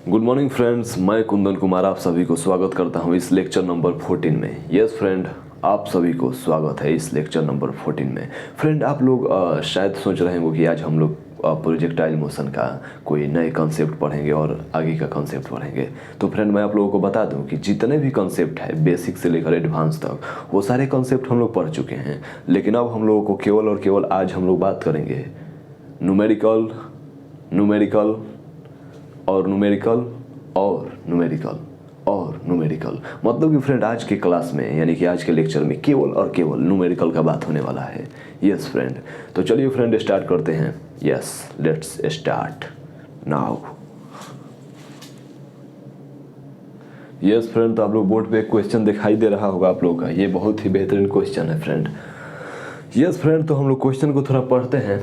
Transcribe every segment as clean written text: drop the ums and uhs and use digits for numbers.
Good morning friends, मैं कुंदन कुमार आप सभी को स्वागत करता हूं इस लेक्चर नंबर 14 में। यस फ्रेंड, आप सभी को स्वागत है इस लेक्चर नंबर 14 में। फ्रेंड, आप लोग शायद सोच रहे होंगे कि आज हम लोग प्रोजेक्टाइल मोशन का कोई नए कॉन्सेप्ट पढ़ेंगे और आगे का कॉन्सेप्ट पढ़ेंगे। तो फ्रेंड, मैं आप लोगों को बता दूं कि जितने भी कॉन्सेप्ट है बेसिक से लेकर एडवांस तक, वो सारे कॉन्सेप्ट हम लोग पढ़ चुके हैं। लेकिन अब हम लोगों को केवल और केवल आज हम लोग बात करेंगे न्यूमेरिकल और न्यूमेरिकल और न्यूमेरिकल और न्यूमेरिकल। मतलब कि फ्रेंड, आज के क्लास में यानी कि आज के लेक्चर में केवल और केवल न्यूमेरिकल का बात होने वाला है। यस फ्रेंड, तो चलिए फ्रेंड स्टार्ट करते हैं। Yes, let's start now. Yes friend, तो आप लोग बोर्ड पे एक क्वेश्चन दिखाई दे रहा होगा आप लोगों का। ये बहुत ही बेहतरीन क्वेश्चन है फ्रेंड। यस फ्रेंड, तो हम लोग क्वेश्चन को थोड़ा पढ़ते हैं।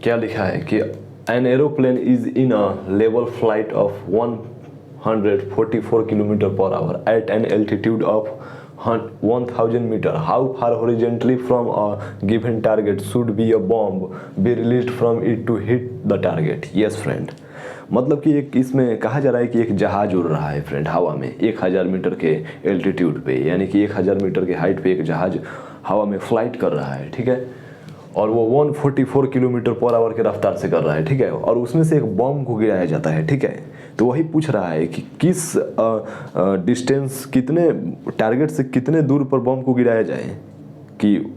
क्या लिखा है कि an aeroplane is in a level flight of 144 km/h at an altitude of 1000 meter. How far horizontally from a given target should be a bomb be released from it to hit the target? Yes friend, मतलब कि एक इसमें कहा जा रहा है कि एक जहाज उड़ रहा है फ्रेंड हवा में 1000 मीटर के एल्टीट्यूड पे, यानी कि 1000 मीटर के हाइट पे एक जहाज हवा में फ्लाइट कर रहा है, ठीक है। और वो 144 km/h के रफ्तार से कर रहा है, ठीक है। और उसमें से एक बम को गिराया जाता है, ठीक है। तो वही पूछ रहा है कि किस डिस्टेंस, कितने टारगेट से कितने दूर पर बम को गिराया जाए। कि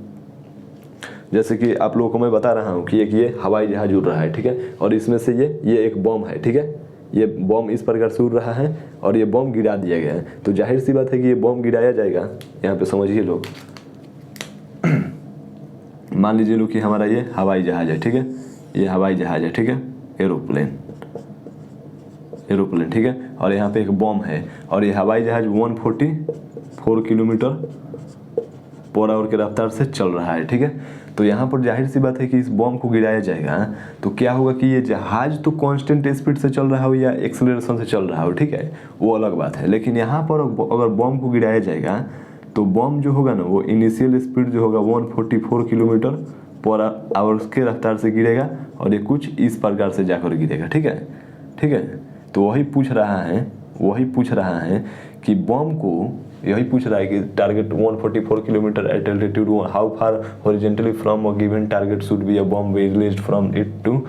जैसे कि आप लोगों को मैं बता रहा हूँ कि एक ये हवाई जहाज उड़ रहा है, ठीक है। और इसमें से ये एक बम है, ठीक है। ये बम इस प्रकार से उड़ रहा है और ये बम गिरा दिया गया है। तो जाहिर सी बात है कि ये बम गिराया जाएगा। यहाँ पे समझिए लोग, मान लीजिए लो कि हमारा ये हवाई जहाज है, ठीक है। ये हवाई जहाज है, ठीक है। एरोप्लेन, ठीक है। और यहाँ पे एक बम है और ये हवाई जहाज 144 km/h के रफ्तार से चल रहा है, ठीक है। तो यहाँ पर जाहिर सी बात है कि इस बम को गिराया जाएगा। तो क्या होगा कि ये जहाज तो कांस्टेंट स्पीड से चल रहा हो या एक्सेलरेशन से चल रहा हो, ठीक है, वो अलग बात है। लेकिन यहाँ पर अगर बम को गिराया जाएगा तो बम जो होगा ना, वो इनिशियल स्पीड जो होगा 144 km/h के रफ्तार से गिरेगा और ये कुछ इस प्रकार से जाकर गिरेगा, ठीक है, ठीक है। तो वही पूछ रहा है कि बम को, यही पूछ रहा है कि target 144 km at altitude, how far horizontally from a given target should be a bomb be released from it to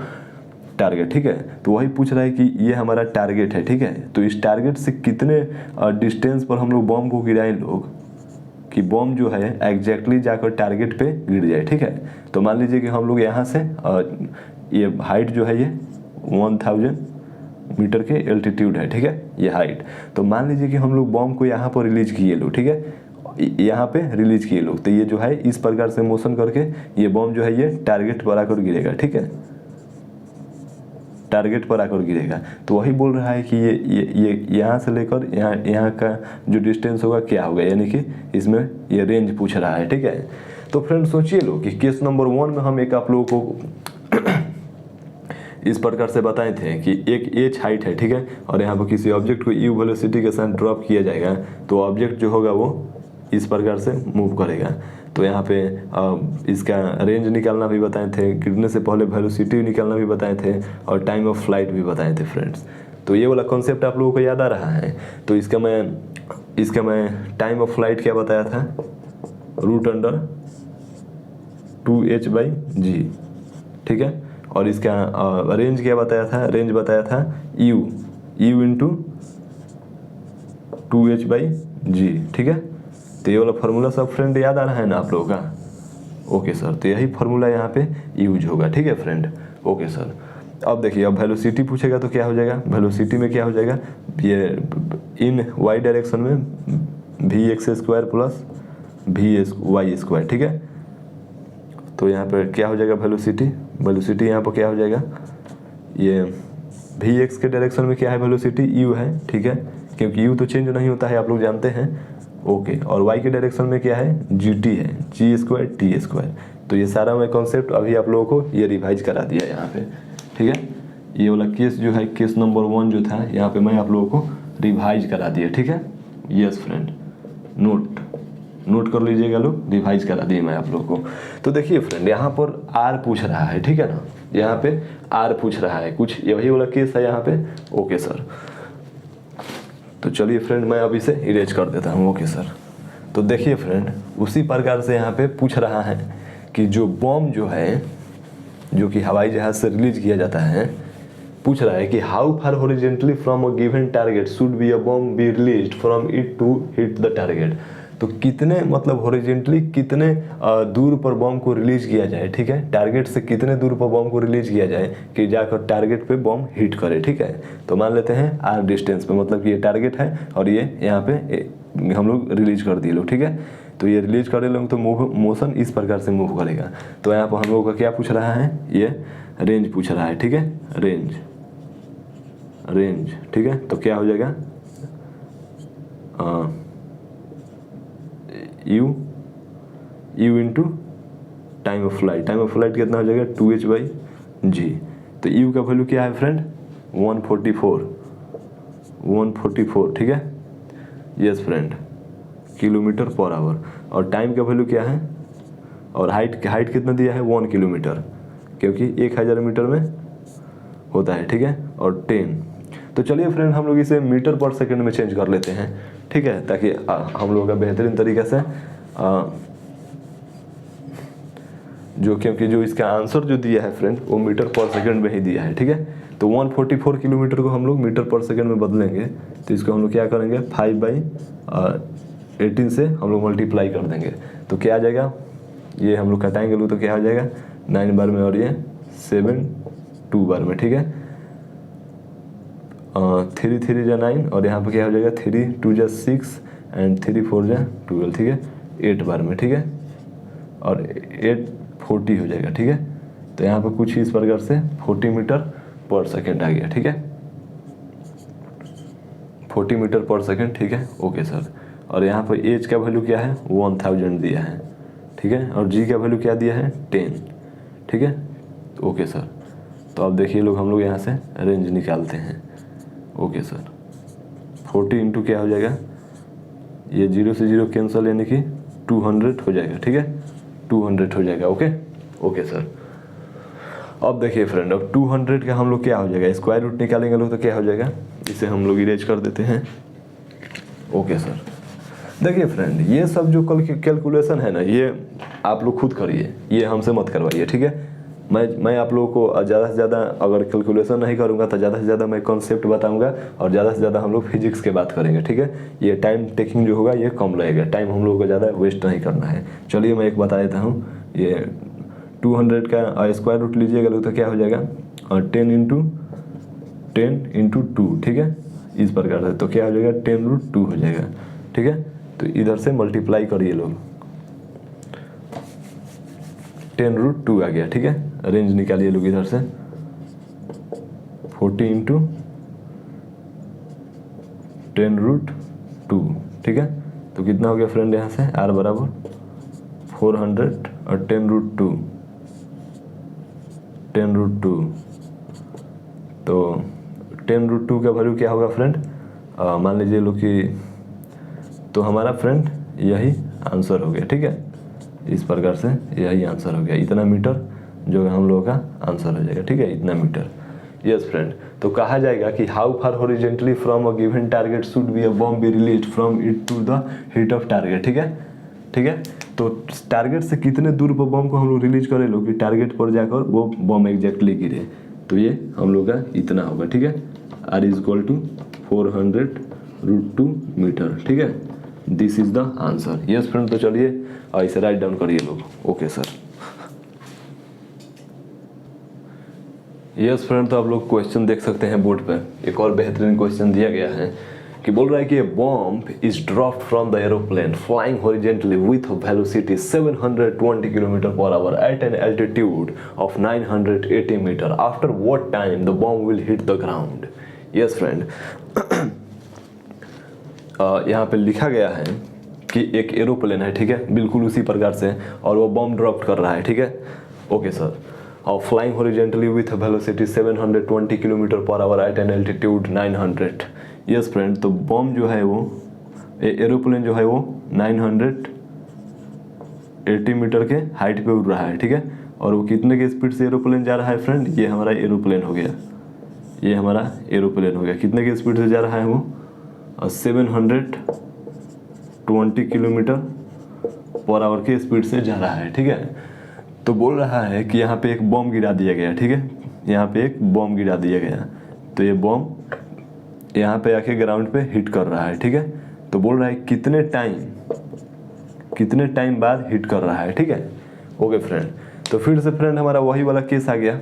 target, ठीक है। तो वही पूछ रहा है कि ये हमारा टारगेट है, ठीक है। तो इस टारगेट से कितने डिस्टेंस पर हम लोग बम को गिराएं लोग, कि बम जो है एग्जैक्टली जाकर टारगेट पे गिर जाए, ठीक है। तो मान लीजिए कि हम लोग यहाँ से ये हाइट जो है ये 1000 मीटर के एल्टीट्यूड है, ठीक है, ये हाइट। तो मान लीजिए कि हम लोग बम को यहाँ पर रिलीज किए लोग, ठीक है, यहाँ पे रिलीज किए लोग। तो ये जो है इस प्रकार से मोशन करके ये बम जो है ये टारगेट पर आकर गिरेगा, ठीक है, टारगेट पर आकर गिरेगा। तो वही बोल रहा है कि ये यहाँ से लेकर यहाँ का जो डिस्टेंस होगा क्या होगा, यानी कि इसमें ये रेंज पूछ रहा है, ठीक है। तो फ्रेंड सोचिए लो कि केस नंबर 1 में हम एक आप लोगों को इस प्रकार से बताए थे कि एक एच हाइट है, ठीक है। और यहाँ पर किसी ऑब्जेक्ट को यू वेलोसिटी के साथ ड्रॉप किया जाएगा तो ऑब्जेक्ट जो होगा वो इस प्रकार से मूव करेगा। तो यहाँ पे इसका रेंज निकालना भी बताए थे, गिरने से पहले वेलोसिटी निकालना भी बताए थे और टाइम ऑफ फ्लाइट भी बताए थे फ्रेंड्स। तो ये वाला कॉन्सेप्ट आप लोगों को याद आ रहा है। तो इसका मैं टाइम ऑफ फ्लाइट क्या बताया था, √2h/g, ठीक है। और इसका रेंज क्या बताया था, रेंज बताया था u × 2h/g, ठीक है। तो ये वाला फार्मूला सब फ्रेंड याद आ रहा है ना आप लोगों का। ओके सर, तो यही फार्मूला यहाँ पे यूज होगा, ठीक है फ्रेंड। ओके सर, अब देखिए, अब वेलोसिटी पूछेगा तो क्या हो जाएगा, वेलोसिटी में क्या हो जाएगा, ये इन y डायरेक्शन में vx² + vy², ठीक है। तो यहाँ पर क्या हो जाएगा वेलोसिटी यहाँ पर क्या हो जाएगा, ये vx के डायरेक्शन में क्या है वेलोसिटी, u है, ठीक है, क्योंकि u तो चेंज नहीं होता है, आप लोग जानते हैं। ओके, और y के डायरेक्शन में क्या है, gt है, g² t²। तो ये सारा मैं कॉन्सेप्ट अभी आप लोगों को ये रिवाइज करा दिया यहाँ पे, ठीक है। ये वाला केस जो है, केस नंबर 1 जो था, यहाँ पे मैं आप लोगों को रिवाइज करा दिया, ठीक है। यस फ्रेंड, नोट कर लीजिएगा लोग, रिवाइज करा दिए मैं आप लोगों को। तो देखिए फ्रेंड, यहाँ पर r पूछ रहा है, ठीक है ना, यहाँ पे r पूछ रहा है, कुछ यही वाला केस है यहाँ पे। ओके सर, तो चलिए फ्रेंड मैं अब इसे इरेज कर देता हूँ। Okay sir. तो देखिए फ्रेंड, उसी प्रकार से यहाँ पे पूछ रहा है कि जो बॉम्ब जो है, जो कि हवाई जहाज से रिलीज किया जाता है, पूछ रहा है कि how far horizontally from a given target should be a bomb be released from it to hit the target. तो कितने मतलब हॉरिजेंटली कितने दूर पर बॉम्ब को रिलीज किया जाए, ठीक है, टारगेट से कितने दूर पर बॉम्ब को रिलीज किया जाए कि जाकर टारगेट पे बॉम्ब हिट करे, ठीक है। तो मान लेते हैं आर डिस्टेंस पे, मतलब कि ये टारगेट है और ये यहाँ पे हम लोग रिलीज कर दिए लोग, ठीक है। तो ये रिलीज करे लोग तो मोशन इस प्रकार से मूव करेगा। तो यहाँ पर हम लोगों का क्या पूछ रहा है, ये रेंज पूछ रहा है, ठीक है, रेंज, ठीक है। तो क्या हो जाएगा, you into time of flight. Time of flight कितना हो जाएगा, 2h/g। तो यू का वैल्यू क्या है फ्रेंड, 144, ठीक है। Yes friend, kilometre per hour. और टाइम का वैल्यू क्या है, और हाइट कितना दिया है, 1 किलोमीटर, क्योंकि 1000 मीटर में होता है, ठीक है। और 10। तो चलिए फ्रेंड हम लोग इसे मीटर पर सेकंड में चेंज कर लेते हैं, ठीक है, ताकि हम लोगों का बेहतरीन तरीके से क्योंकि जो इसका आंसर जो दिया है फ्रेंड वो मीटर पर सेकंड में ही दिया है, ठीक है। तो 144 किलोमीटर को हम लोग मीटर पर सेकंड में बदलेंगे, तो इसको हम लोग क्या करेंगे, 5/18 से हम लोग मल्टीप्लाई कर देंगे। तो क्या आ जाएगा, ये हम लोग घटाएंगे लोग तो क्या हो जाएगा, 9 बार में और ये 7 2 बार में, ठीक है। 3 3 जा 9 और यहाँ पर क्या हो जाएगा, 3 2 जा 6 एंड 3 4 जा 12, ठीक है, 8 बार में, ठीक है। और 8 40 हो जाएगा, ठीक है। तो यहाँ पर कुछ ही इस प्रकार से 40 मीटर पर सेकेंड आ गया, ठीक है, 40 मीटर पर सेकेंड, ठीक है। Okay sir. और यहाँ पर एज का वैल्यू क्या है, 1000 दिया है, ठीक है। और जी का वैल्यू क्या दिया है, 10, ठीक है। Okay sir. तो अब देखिए लोग हम लोग यहाँ से रेंज निकालते हैं। ओके सर, 40 इंटू क्या हो जाएगा, ये 0 से 0 कैंसिल, यानी कि 200 हो जाएगा, ठीक है, 200 हो जाएगा। Okay okay sir. अब देखिए फ्रेंड, अब 200 का हम लोग क्या हो जाएगा, स्क्वायर रूट निकालेंगे लोग तो क्या हो जाएगा, इसे हम लोग इरेज कर देते हैं। Okay sir. देखिए फ्रेंड, ये सब जो कैलकुलेशन है ना, ये आप लोग खुद करिए, ये हमसे मत करवाइए, ठीक है। मैं आप लोगों को ज़्यादा से ज़्यादा अगर कैलकुलेशन नहीं करूँगा तो ज़्यादा से ज़्यादा मैं कॉन्सेप्ट बताऊँगा और ज़्यादा से ज़्यादा हम लोग फिजिक्स के बात करेंगे, ठीक है। ये टाइम टेकिंग जो होगा ये कम लगेगा, टाइम हम लोगों को ज़्यादा वेस्ट नहीं करना है। चलिए मैं एक बता देता हूँ, ये 200 का स्क्वायर रूट लीजिएगा लोग तो क्या हो जाएगा, 10 इंटू 2, ठीक है, इस प्रकार से। तो क्या हो जाएगा, 10√2 हो जाएगा, ठीक है। तो इधर से मल्टीप्लाई करिए लोग, 10√2 आ गया, ठीक है। रेंज निकालिए लोग इधर से, 40 इंटू 10√2, ठीक है। तो कितना हो गया फ्रेंड, यहाँ से R बराबर 400 और 10√2, तो 10√2 का वैल्यू क्या होगा फ्रेंड, मान लीजिए लोग कि, तो हमारा फ्रेंड यही आंसर हो गया, ठीक है। इस प्रकार से यही आंसर हो गया, इतना मीटर जो हम लोगों का आंसर हो जाएगा, ठीक है, इतना मीटर। Yes friend. तो कहा जाएगा कि how far horizontally from a given target should be a bomb be released from it to the hit of target, ठीक है, ठीक है। तो टारगेट से कितने दूर पर बॉम्ब को हम लोग रिलीज करें लोग कि टारगेट पर जाकर वो बॉम्ब एग्जैक्टली गिरे, तो ये हम लोग का इतना होगा, ठीक है। R = 400√2 मीटर, ठीक है। This is the answer. Yes friend. तो चलिए इसे राइट डाउन करिए लोग। Okay sir. Yes friend. तो आप लोग क्वेश्चन देख सकते हैं बोर्ड पर, एक और बेहतरीन क्वेश्चन दिया गया है कि बोल रहा है कि a bomb is dropped from the aeroplane flying horizontally with velocity 720 km/h at an altitude of 980 metre. After what time the bomb will hit the ground. Yes friend. यहाँ पे लिखा गया है कि एक एरोप्लेन है, ठीक है, बिल्कुल उसी प्रकार से, और वो बॉम्ब ड्रॉप कर रहा है, ठीक है। Okay sir. और flying horizontally with velocity 720 km/h at an altitude 900। Yes friend. तो बॉम्ब जो है वो, एरोप्लेन जो है वो 980 मीटर के हाइट पे उड़ रहा है, ठीक है। और वो कितने के स्पीड से एरोप्लेन जा रहा है फ्रेंड, ये हमारा एरोप्लेन हो गया, ये हमारा एरोप्लेन हो गया। कितने के स्पीड से जा रहा है वो, 720 किलोमीटर पर आवर के स्पीड से जा रहा है, ठीक है। तो बोल रहा है कि यहाँ पे एक बॉम्ब गिरा दिया गया, ठीक है, यहाँ पे एक बॉम्ब गिरा दिया गया, तो ये बॉम्ब यहाँ पे आके ग्राउंड पे हिट कर रहा है, ठीक है। तो बोल रहा है कितने टाइम बाद हिट कर रहा है, ठीक है। ओके फ्रेंड, तो फिर से फ्रेंड हमारा वही वाला केस आ गया।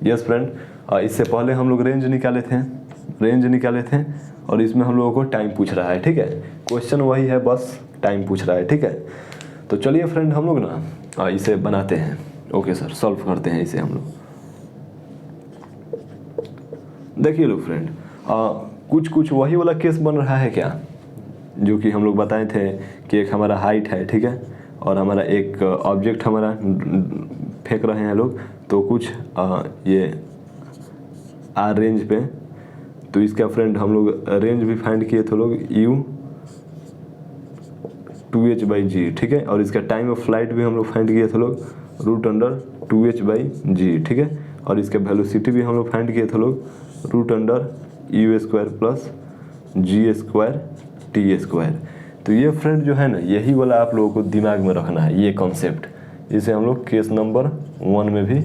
यस फ्रेंड, इससे पहले हम लोग रेंज निकाले थे और इसमें हम लोगों को टाइम पूछ रहा है, ठीक है। क्वेश्चन वही है, बस टाइम पूछ रहा है, ठीक है। तो चलिए फ्रेंड हम लोग ना इसे बनाते हैं। ओके सर, सॉल्व करते हैं इसे हम लोग। देखिए लो फ्रेंड, कुछ वही वाला केस बन रहा है क्या, जो कि हम लोग बताए थे कि एक हमारा हाइट है, ठीक है, और हमारा एक ऑब्जेक्ट हमारा फेंक रहे हैं लोग, तो कुछ ये आर रेंज पे, तो इसका फ्रेंड हम लोग रेंज भी फाइंड किए थे लोग u/2h/g, ठीक है। और इसका टाइम ऑफ फ्लाइट भी हम लोग फाइंड किए थे लोग √2h/g, ठीक है। और इसका वेलोसिटी भी हम लोग फाइंड किए थे लोग √u² + g²t²। तो ये फ्रेंड जो है ना, यही वाला आप लोगों को दिमाग में रखना है, ये कॉन्सेप्ट। इसे हम लोग केस नंबर 1 में भी,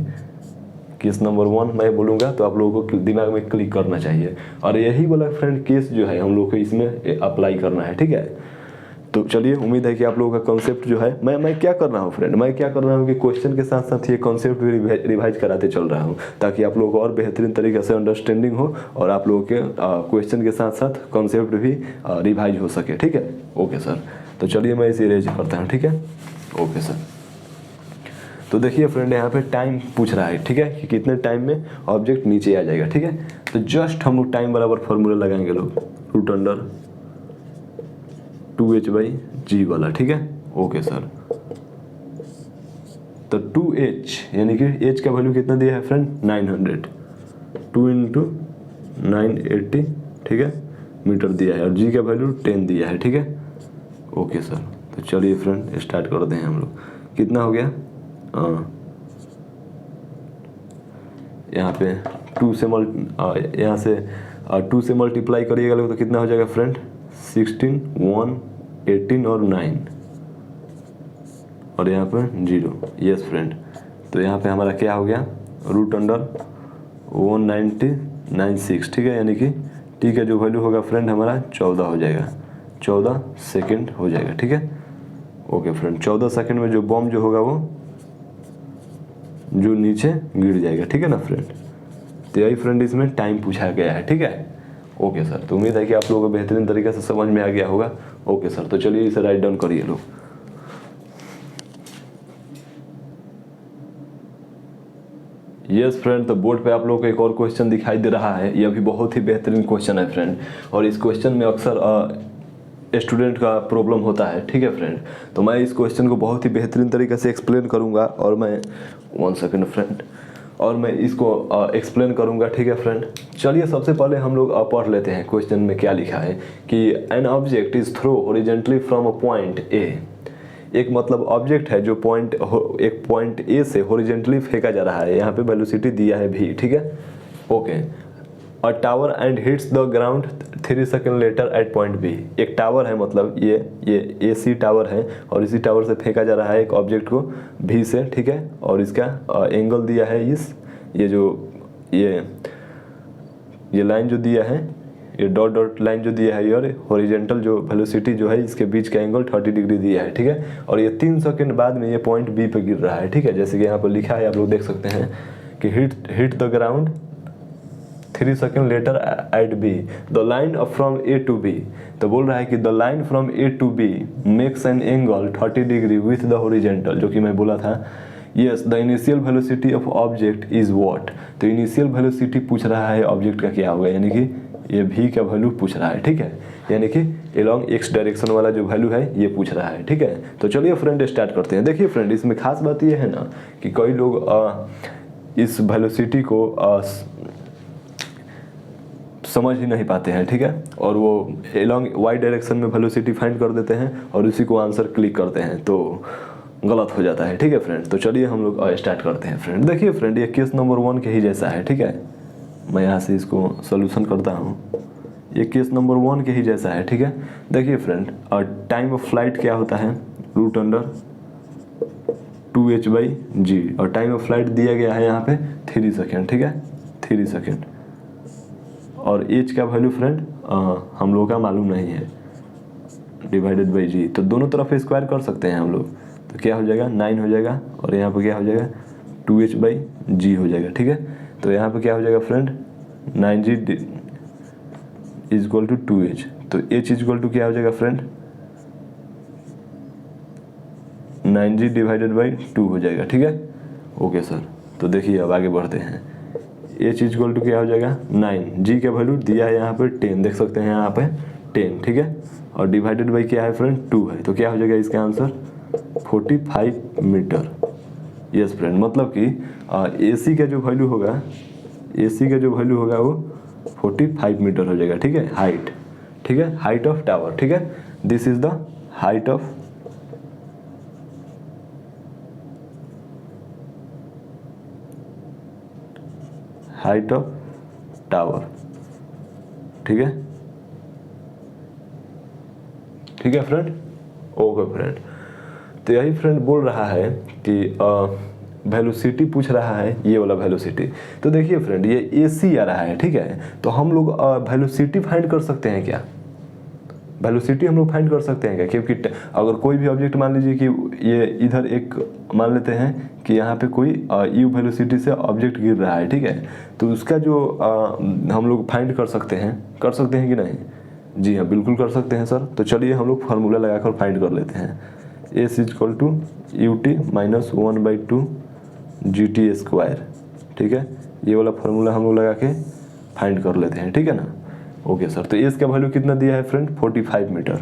केस नंबर 1 मैं बोलूँगा तो आप लोगों को दिमाग में क्लिक करना चाहिए, और यही वाला फ्रेंड केस जो है हम लोग को इसमें अप्लाई करना है, ठीक है। तो चलिए, उम्मीद है कि आप लोगों का कॉन्सेप्ट जो है, मैं क्या कर रहा हूँ फ्रेंड, मैं क्या कर रहा हूँ कि क्वेश्चन के साथ साथ ये कॉन्सेप्ट भी रिवाइज कराते चल रहा हूँ, ताकि आप लोगों को और बेहतरीन तरीके से अंडरस्टैंडिंग हो और आप लोगों के क्वेश्चन के साथ साथ कॉन्सेप्ट भी रिवाइज हो सके, ठीक है। ओके सर, तो चलिए मैं इसे इरेज करता हूँ, ठीक है। ओके सर, तो देखिए फ्रेंड यहाँ पे टाइम पूछ रहा है, ठीक है, कि कितने टाइम में ऑब्जेक्ट नीचे आ जाएगा, ठीक है। तो जस्ट हम लोग टाइम बराबर फॉर्मूला लगाएंगे लोग √2h/g वाला, ठीक है। ओके सर, तो 2h यानी कि h का वैल्यू कितना दिया है फ्रेंड, 900, 2 × 980, ठीक है, मीटर दिया है, और g का वैल्यू 10 दिया है, ठीक है। ओके सर, तो चलिए फ्रेंड स्टार्ट करते हैं हम लोग। कितना हो गया, यहाँ पे 2 से यहाँ से 2 से मल्टीप्लाई करिएगा लोग, तो कितना हो जाएगा फ्रेंड, 16, 1, 18 और 9, और यहाँ पर 0। यस फ्रेंड, तो यहाँ पे हमारा क्या हो गया, √196, ठीक है, यानी कि t का जो वैल्यू होगा फ्रेंड हमारा 14 हो जाएगा, 14 सेकेंड हो जाएगा, ठीक है। ओके फ्रेंड, 14 सेकेंड में जो बॉम्ब जो होगा वो जो नीचे गिर जाएगा, ठीक है ना फ्रेंड। तो यही फ्रेंड इसमें टाइम पूछा गया है, ठीक है। ओके सर, तो उम्मीद है कि आप लोगों को बेहतरीन तरीके से समझ में आ गया होगा। ओके सर, तो चलिए इसे राइट डाउन करिए लोग। यस फ्रेंड, तो बोर्ड पे आप लोगों को एक और क्वेश्चन दिखाई दे रहा है, यह भी बहुत ही बेहतरीन क्वेश्चन है फ्रेंड, और इस क्वेश्चन में अक्सर स्टूडेंट का प्रॉब्लम होता है, ठीक है फ्रेंड। तो मैं इस क्वेश्चन को बहुत ही बेहतरीन तरीके से एक्सप्लेन करूंगा, और मैं 1 सेकेंड फ्रेंड, और मैं इसको एक्सप्लेन करूंगा, ठीक है फ्रेंड। चलिए सबसे पहले हम लोग पढ़ लेते हैं क्वेश्चन में क्या लिखा है कि an object is throw horizontally from a point A. एक मतलब ऑब्जेक्ट है जो एक पॉइंट ए से हॉरिजॉन्टली फेंका जा रहा है, यहाँ पे वेलोसिटी दिया है v, ठीक है। Okay, a tower and hits the ground 3 second later at point B. एक टावर है, मतलब ये AC टावर है, और इसी टावर से फेंका जा रहा है एक ऑब्जेक्ट को V से, ठीक है। और इसका एंगल दिया है ये लाइन जो दिया है, ये डॉट लाइन जो दिया है, ये हॉरिजॉन्टल जो वेलोसिटी जो है इसके बीच का एंगल 30 डिग्री दिया है, ठीक है। और ये 3 सेकेंड बाद में ये पॉइंट बी पे गिर रहा है, ठीक है। जैसे कि यहाँ पर लिखा है, आप लोग देख सकते हैं कि hit the ground 3 second later at B, the line from A to B. तो बोल रहा है कि the line from A to B makes an angle 30 degree with the horizontal, जो कि मैं बोला था। Yes, the initial velocity of object is what. तो इनिशियल वेलोसिटी पूछ रहा है ऑब्जेक्ट का क्या होगा, यानी कि ये v का वैल्यू पूछ रहा है, ठीक है। यानी कि एलोंग x डायरेक्शन वाला जो वैल्यू है ये पूछ रहा है, ठीक है। तो चलिए फ्रेंड स्टार्ट करते हैं। देखिए फ्रेंड, इसमें खास बात ये है ना कि कई लोग इस वेलोसिटी को समझ ही नहीं पाते हैं, ठीक है, और वो एलोंग y डायरेक्शन में वेलोसिटी फाइंड कर देते हैं और उसी को आंसर क्लिक करते हैं, तो गलत हो जाता है, ठीक है फ्रेंड। तो चलिए हम लोग स्टार्ट करते हैं फ्रेंड। देखिए फ्रेंड, ये केस नंबर 1 के ही जैसा है, ठीक है। मैं यहाँ से इसको सोल्यूशन करता हूँ। ये केस नंबर 1 के ही जैसा है, ठीक है। देखिए फ्रेंड, और टाइम ऑफ फ्लाइट क्या होता है, √2h/g, और टाइम ऑफ फ्लाइट दिया गया है यहाँ पे 3 सेकेंड, ठीक है, 3 सेकेंड। और h का वैल्यू फ्रेंड हम लोग का मालूम नहीं है, /g, तो दोनों तरफ स्क्वायर कर सकते हैं हम लोग, तो क्या हो जाएगा 9 हो जाएगा, और यहाँ पे क्या हो जाएगा 2h/g हो जाएगा, ठीक है। तो यहाँ पे क्या हो जाएगा फ्रेंड 9g = 2h, तो h = क्या हो जाएगा फ्रेंड 9g/2 हो जाएगा, ठीक है। ओके सर, तो देखिए अब आगे बढ़ते हैं। h = क्या हो जाएगा 9, g का वैल्यू दिया है यहाँ पे 10, देख सकते हैं यहाँ पे 10, ठीक है, और डिवाइडेड बाई क्या है फ्रेंड 2 है, तो क्या हो जाएगा इसका आंसर 45 मीटर। यस फ्रेंड, मतलब कि AC का जो वैल्यू होगा, AC का जो वैल्यू होगा वो 45 मीटर हो जाएगा, ठीक है, हाइट, ठीक है, हाइट ऑफ टावर, ठीक है। This is the height of tower, ठीक है, ठीक है फ्रेंड। ओके फ्रेंड, तो यही फ्रेंड बोल रहा है कि वेलोसिटी पूछ रहा है, ये वाला वेलोसिटी। तो देखिए फ्रेंड, ये AC आ रहा है, ठीक है, तो हम लोग वेलोसिटी फाइंड कर सकते हैं क्या, वेलोसिटी हम लोग फाइंड कर सकते हैं क्या, क्योंकि अगर कोई भी ऑब्जेक्ट मान लीजिए कि ये इधर एक मान लेते हैं कि यहाँ पे कोई u वेलोसिटी से ऑब्जेक्ट गिर रहा है, ठीक है, तो उसका जो हम लोग फाइंड कर सकते हैं कि नहीं? जी हाँ, बिल्कुल कर सकते हैं सर। तो चलिए हम लोग फार्मूला लगाकर फाइंड कर लेते हैं। S = ut - 1/2 GT², ठीक है, ये वाला फार्मूला हम लोग लगा के फाइंड कर लेते हैं, ठीक है ना। ओके सर, तो S का वैल्यू कितना दिया है फ्रेंड 45 मीटर,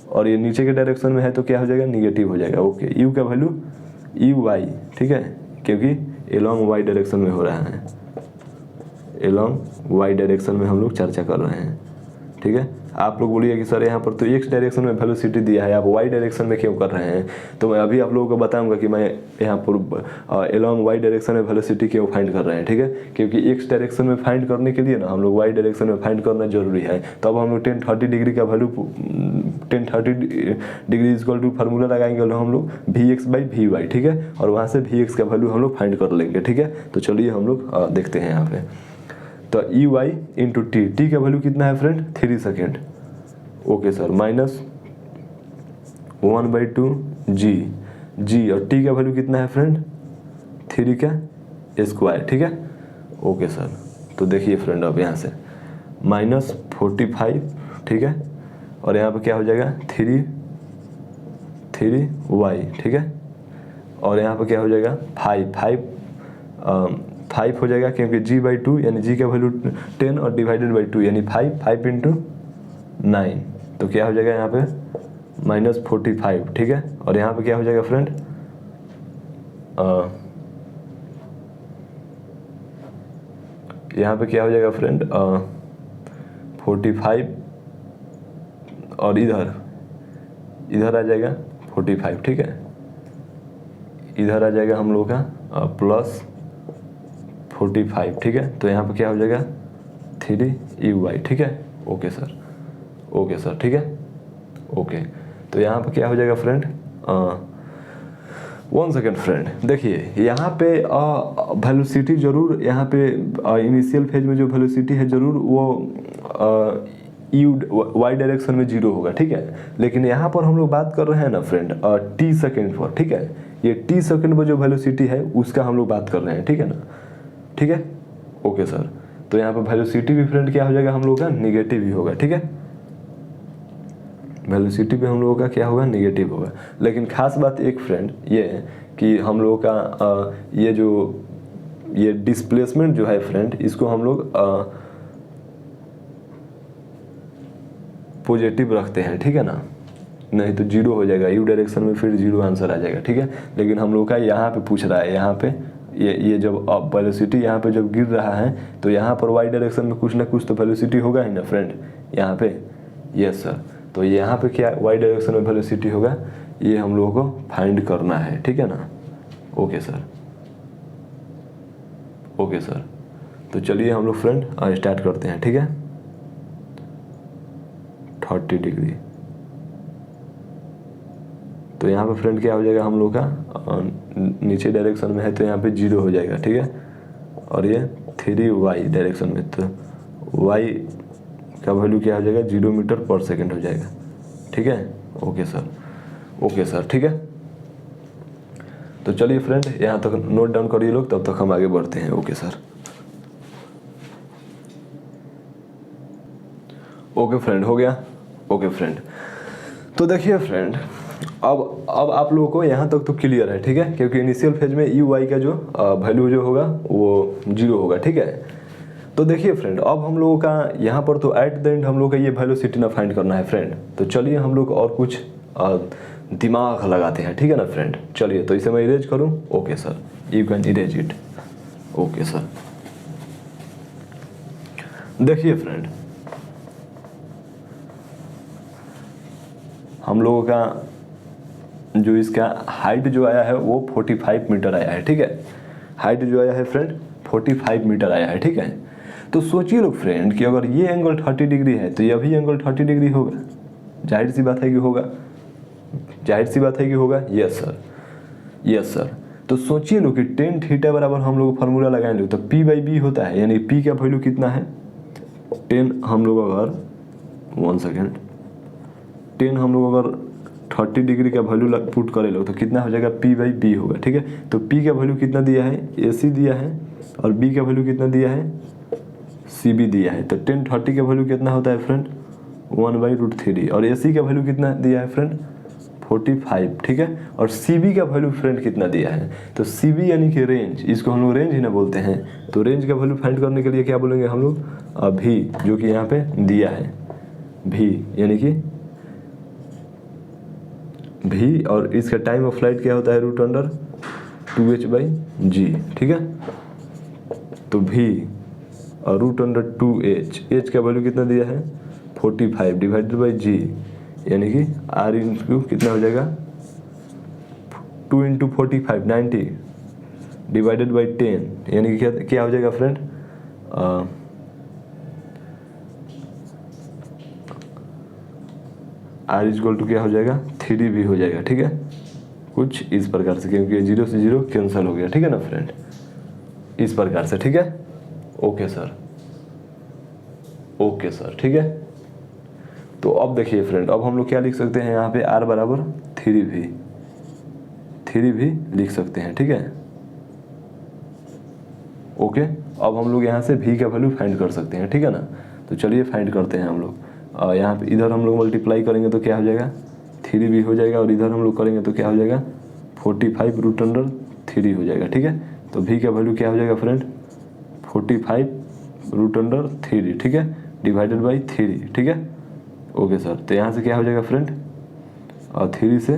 और ये नीचे के डायरेक्शन में है तो क्या हो जाएगा नेगेटिव हो जाएगा। ओके, U का वैल्यू uy, ठीक है, क्योंकि एलोंग y डायरेक्शन में हो रहा है, एलोंग y डायरेक्शन में हम लोग चर्चा कर रहे हैं, ठीक है। आप लोग बोलिए कि सर यहाँ पर तो x डायरेक्शन में वेलोसिटी दिया है, आप y डायरेक्शन में क्यों कर रहे हैं? तो मैं अभी आप लोगों को बताऊंगा कि मैं यहाँ पर एलोंग y डायरेक्शन में वेलोसिटी क्यों फाइंड कर रहे हैं, ठीक है, क्योंकि x डायरेक्शन में फाइंड करने के लिए ना हम लोग y डायरेक्शन में फाइंड करना जरूरी है। तो अब हम लोग 10-30 डिग्री का वैल्यू 10-30 डिग्री = फार्मूला लगाएंगे और हम लोग Vx/Vy, ठीक है, और वहाँ से Vx का वैल्यू हम लोग फाइंड कर लेंगे, ठीक है। तो चलिए हम लोग देखते हैं यहाँ पे, तो EY × t का वैल्यू कितना है friend 3 second. Okay sir, -1/2 g, और t का वैल्यू कितना है फ्रेंड 3 का स्क्वायर, ठीक है। ओके सर, तो देखिए फ्रेंड अब यहाँ से -45, ठीक है, और यहाँ पे क्या हो जाएगा 3y, ठीक है, और यहाँ पे क्या हो जाएगा 5 हो जाएगा, क्योंकि g/2 यानी g का वैल्यू 10 और डिवाइडेड बाई 2 यानी 5 × 9, तो क्या हो जाएगा यहाँ पे -45, ठीक है, और यहाँ पे क्या हो जाएगा फ्रेंड यहाँ पे क्या हो जाएगा फ्रेंड 45, और इधर आ जाएगा 45, ठीक है, इधर आ जाएगा हम लोग का +45, ठीक है, तो यहाँ पे क्या हो जाएगा 3uy, ठीक है। ओके सर, ठीक है। ओके, तो यहाँ पे क्या हो जाएगा फ्रेंड 1 सेकेंड फ्रेंड, देखिए यहाँ पे वेलोसिटी जरूर, यहाँ पे इनिशियल फेज में जो वेलोसिटी है जरूर वो y डायरेक्शन में 0 होगा, ठीक है, लेकिन यहाँ पर हम लोग बात कर रहे हैं ना फ्रेंड t सेकेंड पर, ठीक है, ये t सेकेंड पर जो वेलोसिटी है उसका हम लोग बात कर रहे हैं, ठीक है ना, ठीक है। ओके सर, तो यहाँ पर वेलोसिटी भी फ्रेंड क्या हो जाएगा हम लोग का निगेटिव ही होगा, ठीक है, वेलोसिटी भी हम लोगों का क्या होगा निगेटिव होगा। लेकिन खास बात एक फ्रेंड ये है कि हम लोगों का ये डिस्प्लेसमेंट जो है फ्रेंड, इसको हम लोग पॉजिटिव रखते हैं, ठीक है ना, नहीं तो 0 हो जाएगा, u डायरेक्शन में फिर 0 आंसर आ जाएगा, ठीक है। लेकिन हम लोग का यहाँ पे पूछ रहा है, यहाँ पे ये जब वेलोसिटी यहाँ पे जब गिर रहा है तो यहाँ पर y डायरेक्शन में कुछ ना कुछ तो वेलोसिटी होगा ही ना फ्रेंड यहाँ पे। यस सर, तो यहाँ पे क्या y डायरेक्शन में वेलोसिटी होगा, ये हम लोगों को फाइंड करना है, ठीक है ना। ओके सर, तो चलिए हम लोग फ्रेंड स्टार्ट करते हैं, ठीक है। 30 डिग्री। तो यहाँ पे फ्रेंड क्या हो जाएगा हम लोग का, नीचे डायरेक्शन में है तो यहाँ पे 0 हो जाएगा, ठीक है। और ये 3y डायरेक्शन में, तो y का वैल्यू क्या हो जाएगा, 0 मीटर पर सेकेंड हो जाएगा, ठीक है। ओके सर, ओके सर, ठीक है। तो चलिए फ्रेंड यहाँ तक नोट डाउन करिए लोग, तब तक हम आगे बढ़ते हैं। Okay sir. ओके फ्रेंड, हो गया। ओके फ्रेंड, तो देखिए फ्रेंड, अब आप लोगों को यहाँ तक तो क्लियर है, ठीक है, क्योंकि इनिशियल फेज में यू वाई का जो वैल्यू जो होगा वो 0 होगा, ठीक है। तो देखिए फ्रेंड, अब हम लोगों का यहाँ पर तो एट द एंड हम लोग का ये वेलोसिटी ना फाइंड करना है फ्रेंड। तो चलिए हम लोग और कुछ दिमाग लगाते हैं, ठीक है ना फ्रेंड। चलिए, तो इसे मैं इरेज करूँ। Okay sir, you can erase it. Okay sir, देखिए फ्रेंड, हम लोगों का जो इसका हाइट जो आया है वो 45 मीटर आया है, ठीक है। हाइट जो आया है फ्रेंड 45 मीटर आया है, ठीक है। तो सोचिए लोग फ्रेंड कि अगर ये एंगल 30 डिग्री है तो यह भी एंगल 30 डिग्री होगा। जाहिर सी बात है कि होगा, जाहिर सी बात है कि होगा। Yes sir, yes sir. तो सोचिए लोग कि टेन थीटा बराबर हम लोग फार्मूला लगाएंगे तो पी बाई बी होता है, यानी पी का वैल्यू कितना है 10। हम लोग अगर 1 सेकेंड 10 हम लोग अगर 30 डिग्री का वैल्यू पुट करे लोग तो कितना हो जाएगा, पी बाई बी होगा, ठीक है। तो पी का वैल्यू कितना दिया है, ए सी दिया है, और बी का वैल्यू कितना दिया है, सी बी दिया है। तो 10 30 का वैल्यू कितना होता है फ्रेंड 1/√3, और ए सी का वैल्यू कितना दिया है फ्रेंड 45, ठीक है। और सी बी का वैल्यू फ्रेंड कितना दिया है, तो सी बी यानी कि रेंज, इसको हम लोग रेंज ही ना बोलते हैं। तो रेंज का वैल्यू फाइंड करने के लिए क्या बोलेंगे हम लोग, भी, जो कि यहाँ पे दिया है भी, यानी कि भी, और इसका टाइम ऑफ फ्लाइट क्या होता है √2h/g, ठीक है। तो भी और √2h, h का वैल्यू कितना दिया है 45 डिवाइडेड बाई g, यानी कि r इंटू कितना हो जाएगा 2 इंटू 45 90 डिवाइडेड बाई 10, यानी कि क्या हो जाएगा फ्रेंड, r इक्वल टू क्या हो जाएगा 3 भी हो जाएगा, ठीक है। कुछ इस प्रकार से, क्योंकि 0 से 0 कैंसिल हो गया, ठीक है ना फ्रेंड, इस प्रकार से, ठीक है। ओके सर, ओके सर, ठीक है। तो अब देखिए फ्रेंड, अब हम लोग क्या लिख सकते हैं यहाँ पे, r बराबर 3 भी लिख सकते हैं, ठीक है। ओके, अब हम लोग यहाँ से v का वैल्यू फाइंड कर सकते हैं, ठीक है ना। तो चलिए फाइंड करते हैं हम लोग। यहाँ पे इधर हम लोग मल्टीप्लाई करेंगे तो क्या हो जाएगा 3 भी हो जाएगा, और इधर हम लोग करेंगे तो क्या हो जाएगा 45√3 हो जाएगा, ठीक है। तो v का वैल्यू क्या हो जाएगा फ्रेंड 45√3, ठीक है, डिवाइडेड बाई 3, ठीक है। ओके सर, तो यहाँ से क्या हो जाएगा फ्रेंड 3 से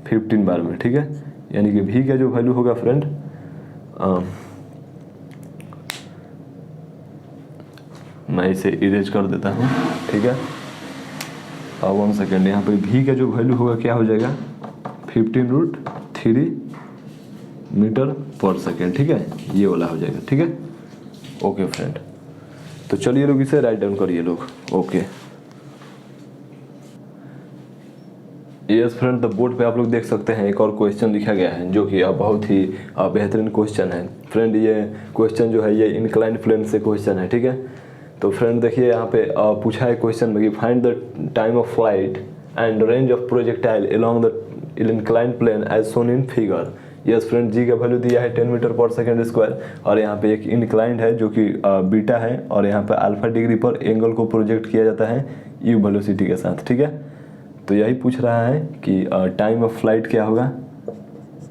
15 बार में, ठीक है, यानी कि v का जो वैल्यू होगा फ्रेंड मैं इसे इरेज कर देता हूँ, ठीक है। 1 सेकेंड, यहाँ पे v का जो वैल्यू होगा क्या हो जाएगा 15√3 मीटर पर सेकेंड, ठीक है, ये वाला हो जाएगा, ठीक है। ओके फ्रेंड, तो चलिए लोग इसे राइट डाउन करिए लोग। ओके, यस फ्रेंड, तो बोर्ड पे आप लोग देख सकते हैं एक और क्वेश्चन लिखा गया है, जो कि बहुत ही बेहतरीन क्वेश्चन है फ्रेंड। ये क्वेश्चन जो है ये इंक्लाइंड प्लेन से क्वेश्चन है, ठीक है। तो फ्रेंड देखिए यहाँ पे पूछा है क्वेश्चन में कि find the time of flight and range of projectile along the inclined plane as shown in figure. Yes friend, G का वैल्यू दिया है 10 मीटर पर सेकेंड स्क्वायर, और यहाँ पे एक इंक्लाइंड है जो कि बीटा है, और यहाँ पे अल्फा डिग्री पर एंगल को प्रोजेक्ट किया जाता है यू वेलोसिटी के साथ, ठीक है। तो यही पूछ रहा है कि टाइम ऑफ फ्लाइट क्या होगा,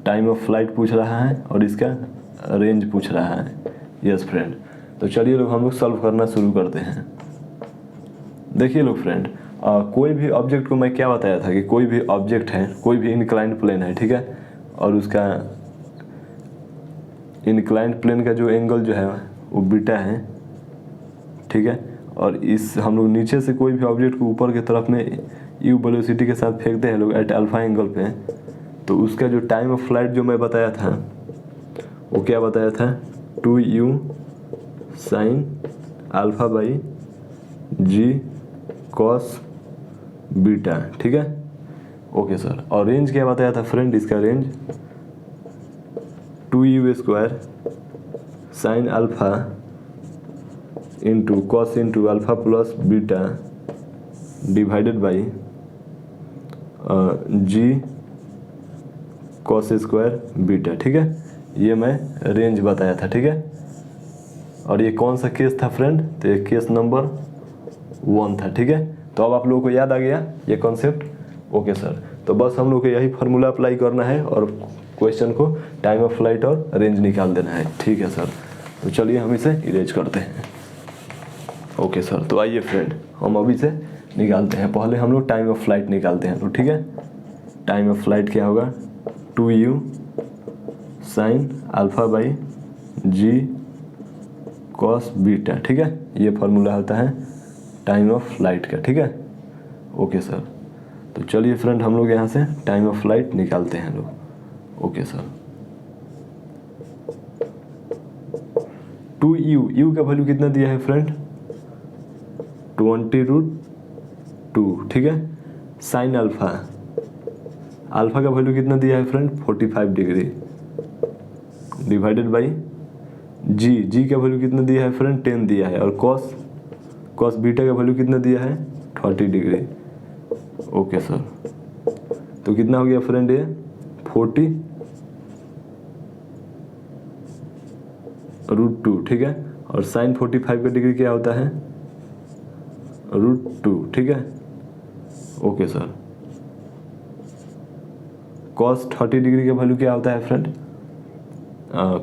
टाइम ऑफ फ्लाइट पूछ रहा है, और इसका रेंज पूछ रहा है। यस फ्रेंड, तो चलिए लोग हम लोग सॉल्व करना शुरू करते हैं। देखिए लोग फ्रेंड, कोई भी ऑब्जेक्ट को मैं क्या बताया था कि कोई भी ऑब्जेक्ट है, कोई भी इंक्लाइंड प्लेन है, ठीक है, और उसका इंक्लाइंड प्लेन का जो एंगल जो है वो बीटा है, ठीक है। और इस हम लोग नीचे से कोई भी ऑब्जेक्ट को ऊपर की तरफ में यू वेलोसिटी के साथ फेंकते हैं लोग एट अल्फा एंगल पे, तो उसका जो टाइम ऑफ फ्लाइट जो मैं बताया था वो क्या बताया था 2u sin alpha by G cos beta, ठीक है। ओके सर, और रेंज क्या बताया था फ्रेंड, इसका range 2u square sine alpha into cos into alpha plus beta divided by G cos square beta, ठीक है। ये मैं रेंज बताया था, ठीक है। और ये कौन सा केस था फ्रेंड, तो ये केस नंबर 1 था, ठीक है। तो अब आप लोगों को याद आ गया ये कॉन्सेप्ट। ओके सर, तो बस हम लोग को यही फार्मूला अप्लाई करना है और क्वेश्चन को टाइम ऑफ फ्लाइट और रेंज निकाल देना है, ठीक है सर। तो चलिए हम इसे इरेज करते हैं। ओके सर, तो आइए फ्रेंड हम अभी से निकालते हैं। पहले हम लोग टाइम ऑफ फ्लाइट निकालते हैं, तो ठीक है। टाइम ऑफ फ्लाइट क्या होगा, 2u sine alpha by G cos beta, ठीक है। ये फार्मूला होता है टाइम ऑफ फ्लाइट का, ठीक है। ओके सर, तो चलिए फ्रेंड हम लोग यहाँ से टाइम ऑफ फ्लाइट निकालते हैं लोग। ओके सर, 2u का वैल्यू कितना दिया है फ्रेंड, 20√2, ठीक है। साइन अल्फा, अल्फा का वैल्यू कितना दिया है फ्रेंड, 45 डिग्री डिवाइडेड बाई जी का वैल्यू कितना दिया है फ्रेंड, 10 दिया है। और कॉस बीटा का वैल्यू कितना दिया है, 30 डिग्री। ओके सर, तो कितना हो गया फ्रेंड, ये 40√2, ठीक है। और साइन 45 का डिग्री क्या होता है, √2, ठीक है। ओके सर, कॉस 30 डिग्री का वैल्यू क्या होता है फ्रेंड,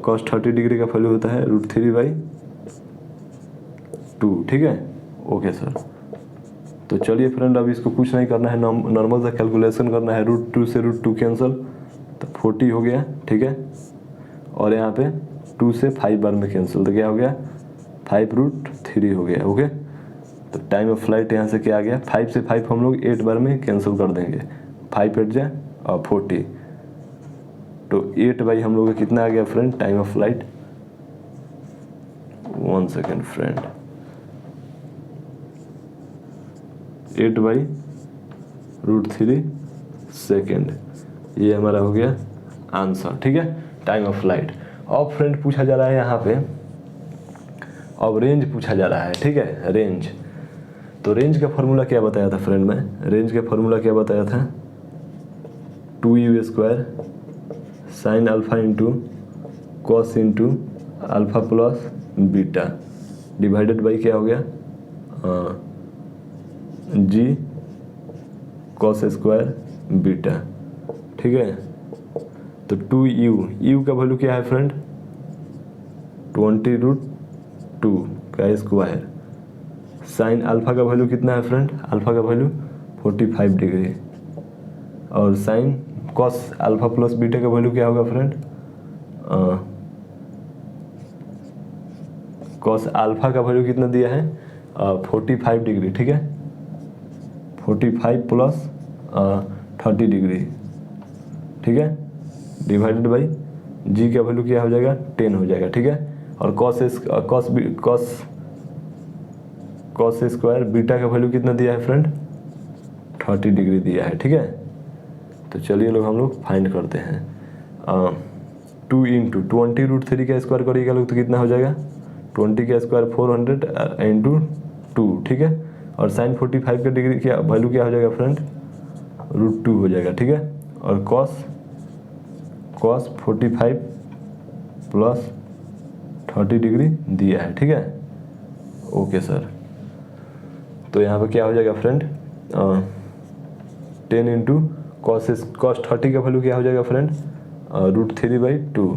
कॉस 30 डिग्री का वैल्यू होता है √3/2, ठीक है। ओके सर, तो चलिए फ्रेंड अब इसको कुछ नहीं करना है, नॉर्मल सा कैलकुलेशन करना है। √2 से √2 कैंसिल, तो 40 हो गया, ठीक है। और यहाँ पे 2 से 5 बार में कैंसिल, तो क्या हो गया, 5√3 हो गया। ओके, तो टाइम ऑफ फ्लाइट यहाँ से क्या आ गया, 5 से 5 हम लोग 8 बार में कैंसिल कर देंगे, 5 8 जाए और 40, तो 8 बाई हम लोग का कितना आ गया friend, time of flight. 1 second friend, 8/√3 second, ये हमारा हो गया आंसर, ठीक है, टाइम ऑफ फ्लाइट। अब फ्रेंड पूछा जा रहा है यहाँ पे, अब रेंज पूछा जा रहा है, ठीक है, रेंज। तो रेंज का फॉर्मूला क्या बताया था फ्रेंड, मैं रेंज का फॉर्मूला क्या बताया था, 2u square sine alpha into cos into alpha plus beta divided by क्या हो गया, जी कॉस स्क्वायर बीटा, ठीक है। तो 2u का वैल्यू क्या है फ्रेंड, 20√2 का स्क्वायर, साइन अल्फा का वैल्यू कितना है फ्रेंड, अल्फा का वैल्यू 45 डिग्री, और sine cos alpha plus beta का वैल्यू क्या होगा फ्रेंड, कॉस अल्फा का वैल्यू कितना दिया है, 45 डिग्री, ठीक है, 45 प्लस 30 डिग्री, ठीक है, डिवाइडेड बाई जी का वैल्यू क्या हो जाएगा, 10 हो जाएगा, ठीक है। और कॉस स्क्वायर बीटा का वैल्यू कितना दिया है फ्रेंड, 30 डिग्री दिया है, ठीक है। तो चलिए लोग हम लोग फाइंड करते हैं, 2 इंटू 20√3 का स्क्वायर करिएगा लोग, तो कितना हो जाएगा, 20 का स्क्वायर 400 इंटू 2, ठीक है। और साइन 45 का डिग्री क्या वैल्यू क्या हो जाएगा फ्रेंड, √2 हो जाएगा, ठीक है। और कॉस 45 प्लस 30 डिग्री दिया है, ठीक है। ओके सर, तो यहाँ पे क्या हो जाएगा फ्रेंड, 10 इंटू कॉस 30 का वैल्यू क्या हो जाएगा फ्रेंड, √3/2,